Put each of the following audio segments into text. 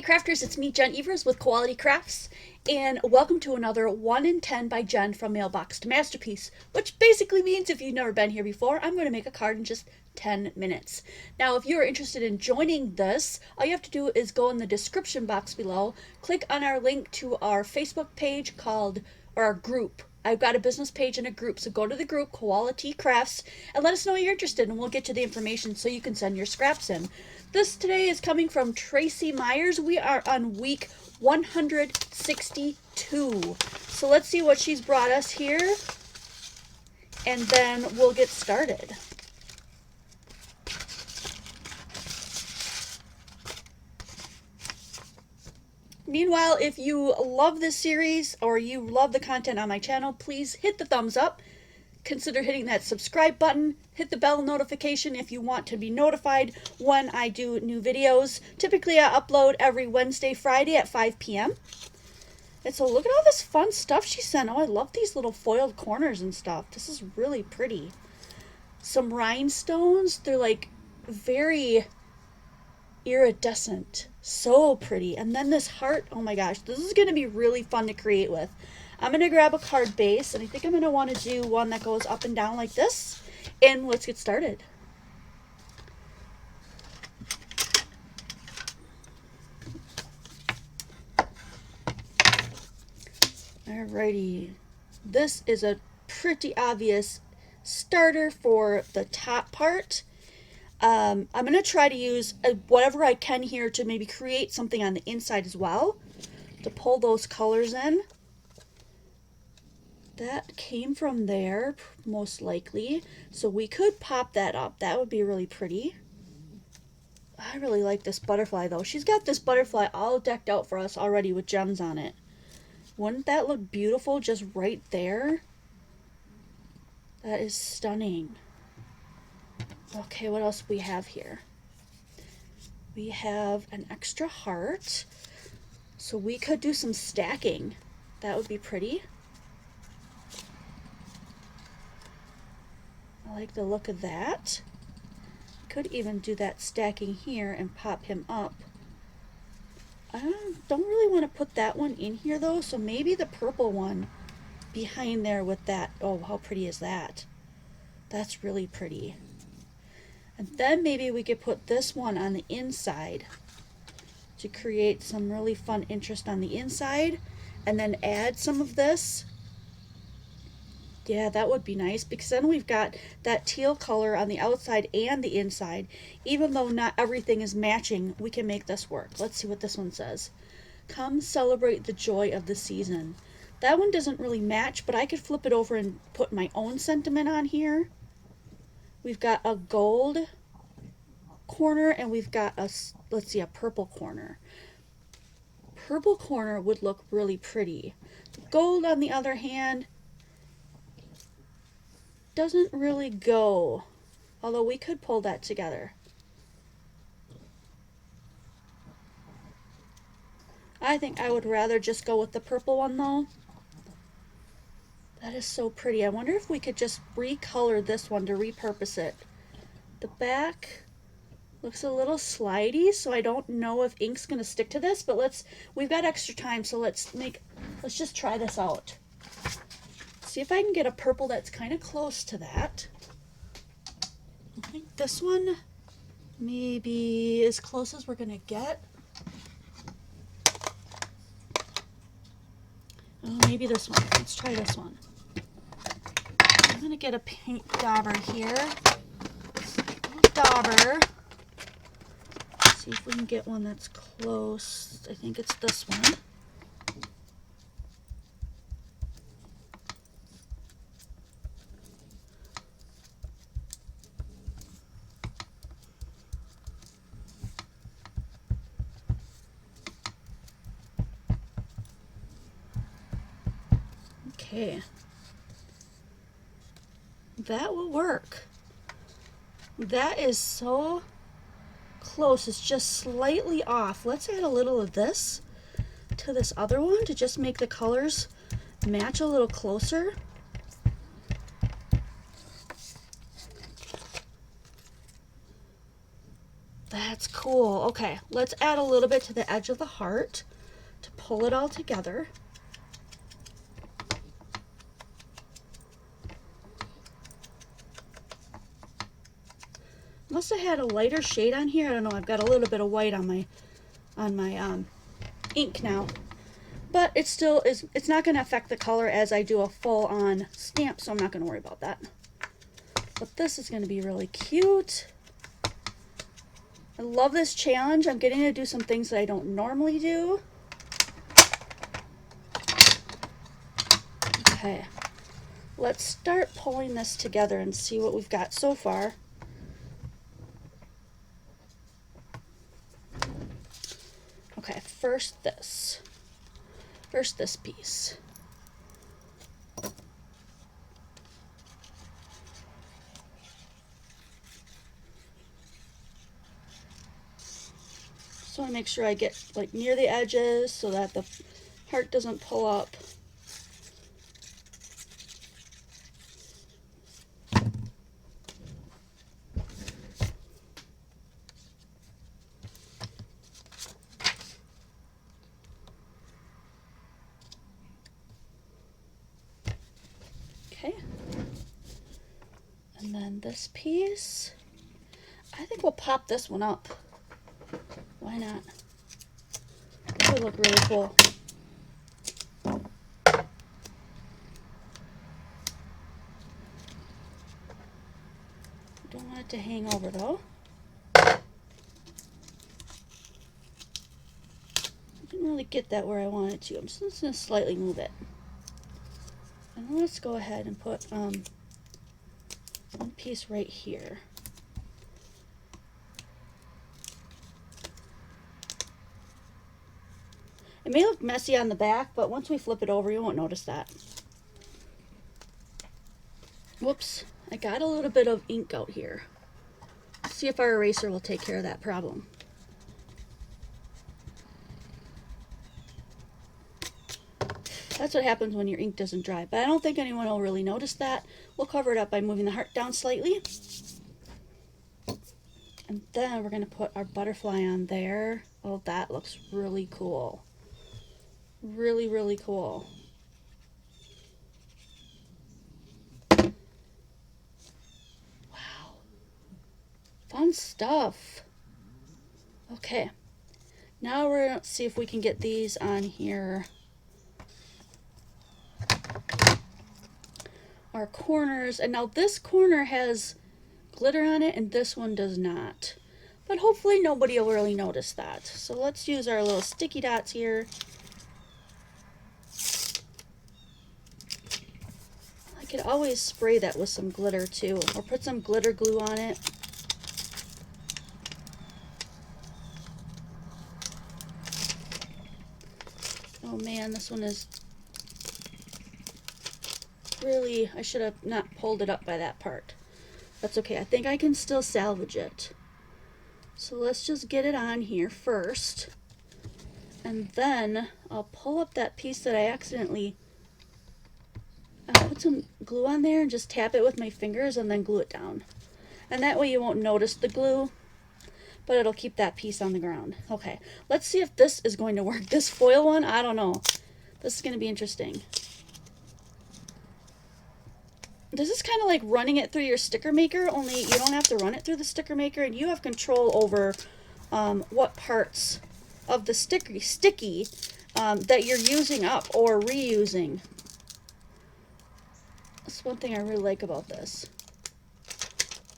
Crafters, it's me, Jen with Quality Crafts, and welcome to another 1 in 10 by Jen from Mailbox to Masterpiece, which basically means if you've never been here before, I'm going to make a card in just 10 minutes. Now, if you're interested in joining this, all you have to do is go in the description box below, click on our link to our Facebook page or our group. I've got a business page and a group, so go to the group, Quality Crafts, and let us know you're interested, and we'll get you the information so you can send your scraps in. This today is coming from Tracy Myers. We are on week 162. So let's see what she's brought us here, and then we'll get started. Meanwhile, if you love this series or you love the content on my channel, please hit the thumbs up. Consider hitting that subscribe button. Hit the bell notification if you want to be notified when I do new videos. Typically, I upload every Wednesday, Friday at 5 p.m. And so look at all this fun stuff she sent. Oh, I love these little foiled corners and stuff. This is really pretty. Some rhinestones. They're like very iridescent. So pretty. And then this heart. Oh my gosh. This is going to be really fun to create with. I'm going to grab a card base, and I think I'm going to want to do one that goes up and down like this. And let's get started. Alrighty. This is a pretty obvious starter for the top part. I'm going to try to use whatever I can here to maybe create something on the inside as well, to pull those colors in. That came from there, most likely. So we could pop that up. That would be really pretty. I really like this butterfly, though. She's got this butterfly all decked out for us already with gems on it. Wouldn't that look beautiful just right there? That is stunning. Okay, what else do we have here? We have an extra heart. So we could do some stacking. That would be pretty. I like the look of that. Could even do that stacking here and pop him up. I don't really want to put that one in here though, so maybe the purple one behind there with that. Oh, how pretty is that? That's really pretty. And then maybe we could put this one on the inside to create some really fun interest on the inside, and then add some of this. Yeah, that would be nice, because then we've got that teal color on the outside and the inside. Even though not everything is matching, we can make this work. Let's see what this one says. Come celebrate the joy of the season. That one doesn't really match, but I could flip it over and put my own sentiment on here. We've got a gold corner, and we've got a, let's see, a purple corner. Purple corner would look really pretty. Gold, on the other hand, doesn't really go, although we could pull that together. I think I would rather just go with the purple one though. That is so pretty. I wonder if we could just recolor this one to repurpose it. The back looks a little slidey, so I don't know if ink's gonna stick to this, but we've got extra time, so let's just try this out. See if I can get a purple that's kind of close to that. I think this one maybe as close as we're gonna get. Oh, maybe this one. Let's try this one. I'm gonna get a paint dauber here. Dauber. See if we can get one that's close. I think it's this one. Okay, that will work. That is so close. It's just slightly off. Let's add a little of this to this other one to just make the colors match a little closer. That's cool. Okay, let's add a little bit to the edge of the heart to pull it all together. Must have had a lighter shade on here. I don't know. I've got a little bit of white on my ink now, but it still is. It's not going to affect the color as I do a full-on stamp, so I'm not going to worry about that. But this is going to be really cute. I love this challenge. I'm getting to do some things that I don't normally do. Okay, let's start pulling this together and see what we've got so far. Okay, first this piece. So I make sure I get like near the edges so that the heart doesn't pull up. Okay. And then this piece, I think we'll pop this one up. Why not? It would look really cool. Don't want it to hang over though. Didn't really get that where I wanted to. I'm just going to slightly move it. And then let's go ahead and put one piece right here. It may look messy on the back, but once we flip it over, you won't notice that. Whoops, I got a little bit of ink out here. Let's see if our eraser will take care of that problem. That's what happens when your ink doesn't dry, but I don't think anyone will really notice that. We'll cover it up by moving the heart down slightly. And then we're going to put our butterfly on there. Oh, that looks really cool. Really, really cool. Wow. Fun stuff. Okay. Now we're going to see if we can get these on here. Our corners. And now this corner has glitter on it and this one does not. But hopefully nobody will really notice that. So let's use our little sticky dots here. I could always spray that with some glitter too, or put some glitter glue on it. Oh man, this one is really, I should have not pulled it up by that part. That's okay, I think I can still salvage it. So let's just get it on here first. And then I'll pull up that piece that I accidentally put some glue on there and just tap it with my fingers and then glue it down. And that way you won't notice the glue, but it'll keep that piece on the ground. Okay, let's see if this is going to work. This foil one, I don't know. This is going to be interesting. This is kind of like running it through your sticker maker, only you don't have to run it through the sticker maker and you have control over what parts of the sticky that you're using up or reusing. That's one thing I really like about this.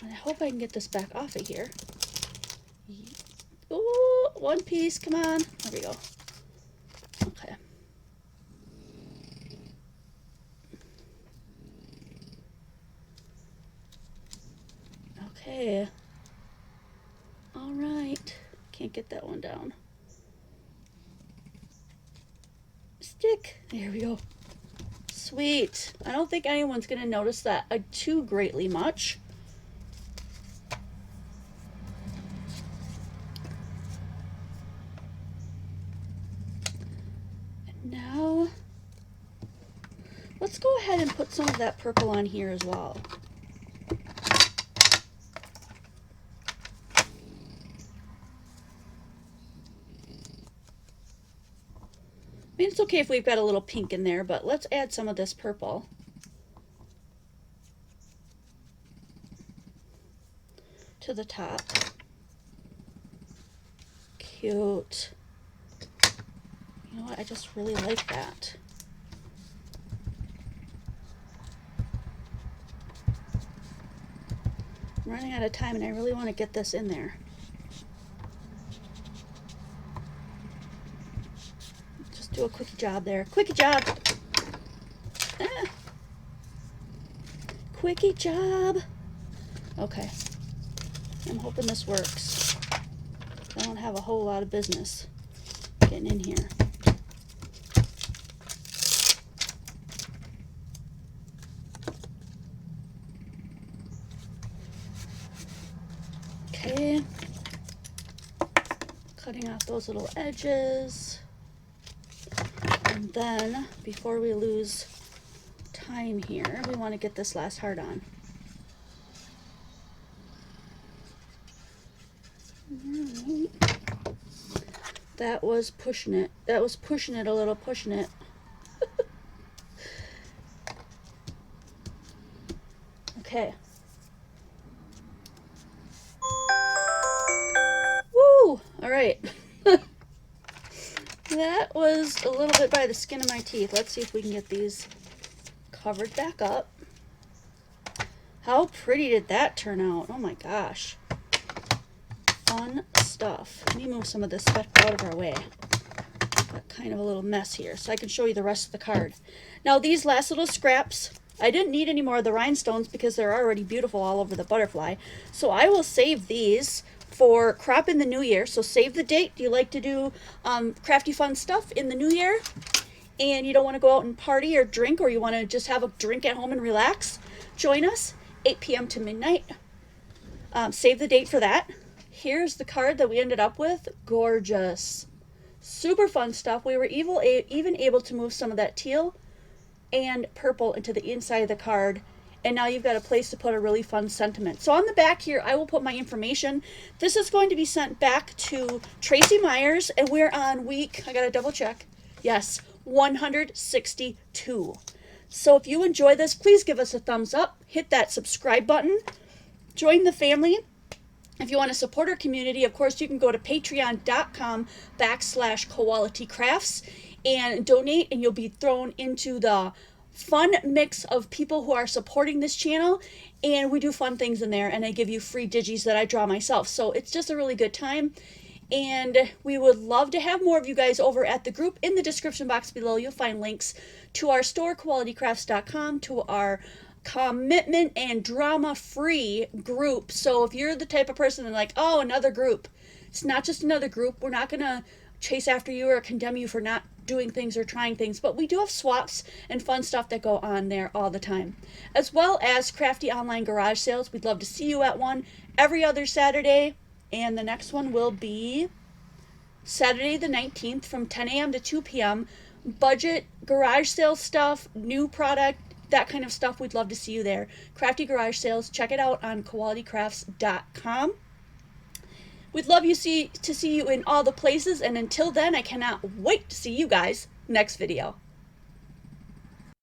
And I hope I can get this back off of here. Ooh, one piece, come on. There we go. Okay. Okay. All right. Can't get that one down. Stick. There we go. Sweet. I don't think anyone's going to notice that too greatly much. And now, let's go ahead and put some of that purple on here as well. mean, it's okay if we've got a little pink in there, but let's add some of this purple. To the top. Cute. You know what? I just really like that. I'm running out of time and I really want to get this in there. Just do a quickie job there. Quickie job! Ah. Quickie job! Okay. I'm hoping this works. I don't have a whole lot of business getting in here. Okay. Cutting off those little edges. And then, before we lose time here, we want to get this last heart on. Right. That was pushing it. That was pushing it a little, pushing it. Okay. Woo! All right. That was a little bit by the skin of my teeth. Let's see if we can get these covered back up. How pretty did that turn out? Oh my gosh. Fun stuff. Let me move some of this stuff out of our way. Got kind of a little mess here, so I can show you the rest of the card. Now these last little scraps, I didn't need any more of the rhinestones because they're already beautiful all over the butterfly. So I will save these for crop in the new year. So save the date. Do you like to do crafty fun stuff in the new year? And you don't want to go out and party or drink, or you want to just have a drink at home and relax? Join us, 8 p.m. to midnight. Save the date for that. Here's the card that we ended up with. Gorgeous. Super fun stuff. We were even able to move some of that teal and purple into the inside of the card. And now you've got a place to put a really fun sentiment. So on the back here, I will put my information. This is going to be sent back to Tracy Myers, and we're on week, I gotta double check. Yes, 162. So if you enjoy this, please give us a thumbs up. Hit that subscribe button. Join the family. If you want to support our community, of course, you can go to patreon.com/qualitycrafts and donate, and you'll be thrown into the fun mix of people who are supporting this channel. And we do fun things in there, and I give you free digis that I draw myself. So it's just a really good time. And we would love to have more of you guys over at the group. In the description box below, you'll find links to our store, qualitycrafts.com, to our commitment and drama-free group. So if you're the type of person that's like, oh, another group, it's not just another group. We're not going to chase after you or condemn you for not doing things or trying things, but we do have swaps and fun stuff that go on there all the time, as well as crafty online garage sales. We'd love to see you at one every other Saturday, and the next one will be Saturday the 19th from 10 a.m. to 2 p.m. Budget garage sale stuff, new product, that kind of stuff. We'd love to see you there. Crafty garage sales. Check it out on qualitycrafts.com. We'd love to see you in all the places, and until then, I cannot wait to see you guys next video.